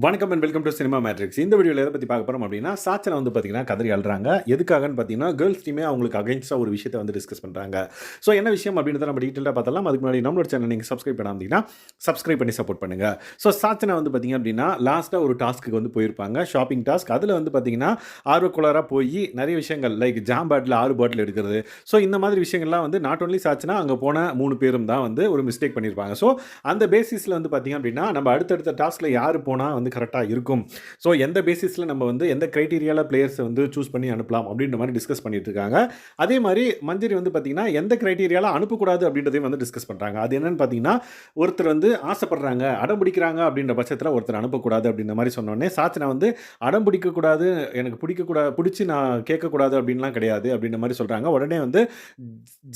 வணக்கம் and welcome to cinema matrix. இந்த வீடியோவில் எதை பற்றி பார்க்க போகிறோம் அப்படின்னா, சாச்சனா வந்து பார்த்தீங்கன்னா கதறி அழுறாங்க. எதுக்காகன்னு பார்த்தீங்கன்னா, கேர்ள்ஸ் டீமே அவங்களுக்கு அகைன்ஸ்டாக ஒரு விஷயத்தை வந்து டிஸ்கஸ் பண்ணுறாங்க. ஸோ என்ன விஷயம் அப்படின்றத நம்ம டீட்டெயிலாக பார்த்தலாம். அதுக்கு முன்னாடி நம்மளோட சேனல் நீங்கள் சப்ஸ்கிரைப் பண்ணாமல் சப்ஸ்கிரைப் பண்ணி சப்போர்ட் பண்ணுங்கள். ஸோ சாச்சனா வந்து பார்த்தீங்க அப்படின்னா, லாஸ்ட்டாக ஒரு டாஸ்க்கு வந்து போயிருப்பாங்க, ஷாப்பிங் டாஸ்க். அதில் வந்து பார்த்தீங்கன்னா ஆர்வக்குள்ளாராக போய் நிறைய விஷயங்கள் லைக் ஜாம் பாட்டில் 6 பாட்டில் எடுக்கிறது. ஸோ இந்த மாதிரி விஷயங்கள்லாம் வந்து நாட் ஒன்லி சாச்சனா, அங்கே போன 3 பேரும் தான் வந்து ஒரு மிஸ்டேக் பண்ணியிருப்பாங்க. ஸோ அந்த பேசிஸில் வந்து பார்த்தீங்க அப்படின்னா, நம்ம அடுத்தடுத்த டாஸ்கில் யார் போனால் வந்து கரெக்டாக இருக்கும், ஸோ எந்த பேசிஸில் நம்ம வந்து எந்த கிரைட்டீரியாவில் பிளேயர்ஸை வந்து சூஸ் பண்ணி அனுப்பலாம் அப்படின்ற மாதிரி டிஸ்கஸ் பண்ணிட்டு இருக்காங்க. அதே மாதிரி மஞ்சரி வந்து பார்த்தீங்கன்னா எந்த கிரைட்டீரியாவில் அனுப்பக்கூடாது அப்படின்றதையும் வந்து டிஸ்கஸ் பண்ணுறாங்க. அது என்னன்னு பார்த்தீங்கன்னா, ஒருத்தர் வந்து ஆசைப்படுறாங்க, அடம் பிடிக்கிறாங்க அப்படின்ற பட்சத்தில் ஒருத்தர் அனுப்பக்கூடாது அப்படின்ற மாதிரி சொன்னோடனே சாச்சனா வந்து அடம் பிடிக்கக்கூடாது, எனக்கு பிடிக்கக்கூடாது, பிடிச்சி நான் கேட்கக்கூடாது அப்படின்லாம் கிடையாது அப்படின்ற மாதிரி சொல்கிறாங்க. உடனே வந்து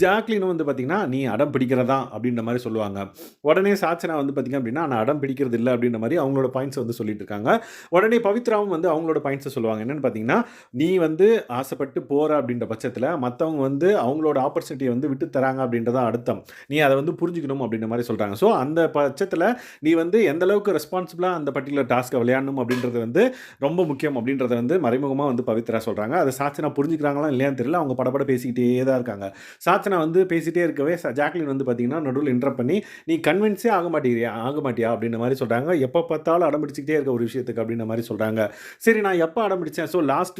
ஜாக்லினும் வந்து பார்த்தீங்கன்னா நீ அடம் பிடிக்கிறதா அப்படின்ற மாதிரி சொல்லுவாங்க. உடனே சாச்சனா வந்து பார்த்தீங்க அப்படின்னா நான் அடம் பிடிக்கிறது இல்லை அப்படின்ற மாதிரி அவங்களோட பாயிண்ட்ஸ் வந்து சொல்லிட்டு இருக்காங்க. உடனே பவித்ராவும் வந்து அவங்களோட பாயிண்ட்ஸை சொல்லுவாங்க. என்னன்னு பார்த்தீங்கன்னா, நீ வந்து ஆசைப்பட்டு போற அப்படின்ற பட்சத்தில் மற்றவங்க வந்து அவங்களோட ஆப்பர்ச்சுனிட்டியை வந்து விட்டு தராங்க அப்படின்றத அர்த்தம். நீ அதை வந்து புரிஞ்சுக்கணும் அப்படின்ற மாதிரி சொல்கிறாங்க. ஸோ அந்த பட்சத்தில் நீ வந்து எந்த அளவுக்கு ரெஸ்பான்சிபிளாக அந்த பர்டிகுலர் டாஸ்க்கை விளையாடணும் அப்படின்றது வந்து ரொம்ப முக்கியம் அப்படின்றத வந்து மறைமுகமாக வந்து பவித்ரா சொல்கிறாங்க. அதை சாச்சனா புரிஞ்சுக்கிறாங்களா இல்லையான்னு தெரியல. அவங்க படப்பட பேசிக்கிட்டே தான் இருக்காங்க. சாச்சனா வந்து பேசிகிட்டே இருக்கவே ஜாக்லின் வந்து பார்த்தீங்கன்னா நடுவில் இன்டர் பண்ணி நீ கன்வின்ஸே ஆக மாட்டியா அப்படின்ற மாதிரி சொல்கிறாங்க. எப்போ பார்த்தாலும் அடம் பிடிச்சிக்கிட்டே இருக்க ஒரு விஷயத்துக்கு அப்படின்ற மாதிரி சொல்கிறாங்க. சரி, நான் எப்போ ஆரம்பித்தேன்? ஸோ லாஸ்ட்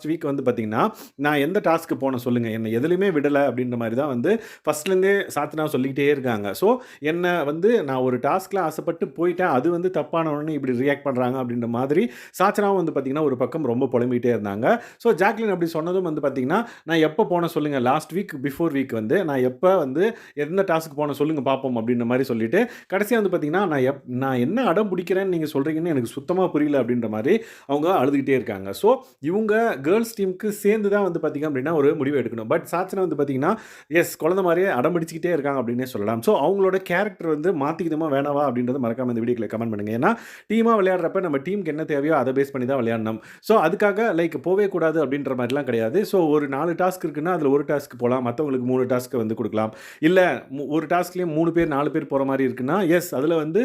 வீக் வந்து பார்த்தீங்கன்னா நான் எந்த டாஸ்க்கு போனேன் சொல்லுங்கள், என்னை எதுலையுமே விடலை அப்படின்ற மாதிரி தான் வந்து ஃபஸ்ட்லேருந்தே சாத்தனா சொல்லிக்கிட்டே இருக்காங்க. ஸோ என்னை வந்து நான் ஒரு டாஸ்கில் ஆசைப்பட்டு போயிட்டேன், அது வந்து தப்பானவொன்னு இப்படி ரியாக்ட் பண்ணுறாங்க அப்படின்ற மாதிரி சாச்சனாவும் வந்து பார்த்தீங்கன்னா ஒரு பக்கம் ரொம்ப புலம்பிகிட்டே இருந்தாங்க. ஸோ ஜாக்லின் அப்படி சொன்னதும் வந்து பார்த்தீங்கன்னா நான் எப்போ போனேன் சொல்லுங்கள், லாஸ்ட் வீக் பிஃபோர் வீக் வந்து நான் எப்போ வந்து எந்த டாஸ்க்கு போன சொல்லுங்கள் பார்ப்போம் அப்படின்ற மாதிரி சொல்லிட்டு கடைசியாக வந்து பார்த்தீங்கன்னா நான் என்ன அடம் பிடிக்கிறேன்னு நீங்கள் சொல்கிறீங்கன்னு எனக்கு சுத்தமாக புரியல அப்படின்ற மாதிரி அவங்க அழுதுகிட்டே இருக்காங்க. ஸோ இவங்க கேர்ள்ஸ் டீமுக்கு சேர்ந்து தான் வந்து பார்த்திங்க அப்படின்னா ஒரு முடிவு எடுக்கணும். பட் சாச்சனா வந்து பார்த்திங்கன்னா எஸ் குழந்தை மாதிரியே அடம்பிடிச்சிக்கிட்டே இருக்காங்க அப்படின்னே சொல்லலாம். ஸோ அவங்களோட கேரக்டர் வந்து மாற்றிக்கிதுமா வேணாவா அப்படின்றது மறக்காம இந்த வீடியோவில் கமெண்ட் பண்ணுங்கள். ஏன்னா டீமாக விளையாடுறப்ப நம்ம டீமுக்கு என்ன தேவையோ அதை பேஸ் பண்ணி தான் விளையாடணும். ஸோ அதுக்காக லைக் போவே கூடாது அப்படின்ற மாதிரிலாம் கிடையாது. ஸோ ஒரு 4 டாஸ்க் இருக்குன்னா அதில் ஒரு டாஸ்க்கு போகலாம், மற்றவங்களுக்கு 3 டாஸ்க்கு வந்து கொடுக்கலாம். இல்லை ஒரு டாஸ்க்லேயும் 3 பேர் 4 பேர் போகிற மாதிரி இருக்குன்னா எஸ் அதில் வந்து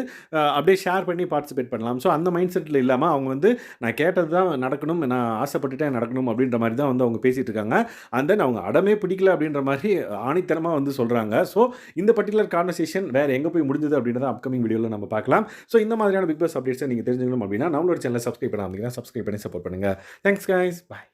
அப்படியே ஷேர் பண்ணி பார்ட்டிசிபேட் பண்ணலாம். ஸோ அந்த மைண்ட் செட்டில் இல்லாமல் அவங்க வந்து நான் கேட்டது தான் நடக்கணும், நான் ஆசைப்பட்டுட்டேன் நடக்கணும் அப்படின்ற மாதிரி தான் வந்து அவங்க பேசிகிட்டு இருக்காங்க. அண்ட் தென் அவங்க அடமே பிடிக்கல அப்படின்ற மாதிரி ஆணித்தனமாக வந்து சொல்கிறாங்க. ஸோ இந்த பர்டிகுலர் கான்வர்சேஷன் வேறு எங்கே போய் முடிஞ்சது அப்படின்றத அப்கமிங் வீடியோவில் நம்ம பார்க்கலாம். ஸோ இந்த மாதிரியான பிக் பாஸ் அப்டேட்ஸை நீங்கள் தெரிஞ்சுக்கணும் அப்படின்னா நம்மளோட சேனலை சப்ஸ்கிரைப் பண்ணாமல் சப்ஸ்கிரைப் பண்ணி சப்போர்ட் பண்ணுங்கள். தேங்க்ஸ் கைஸ், பாய்.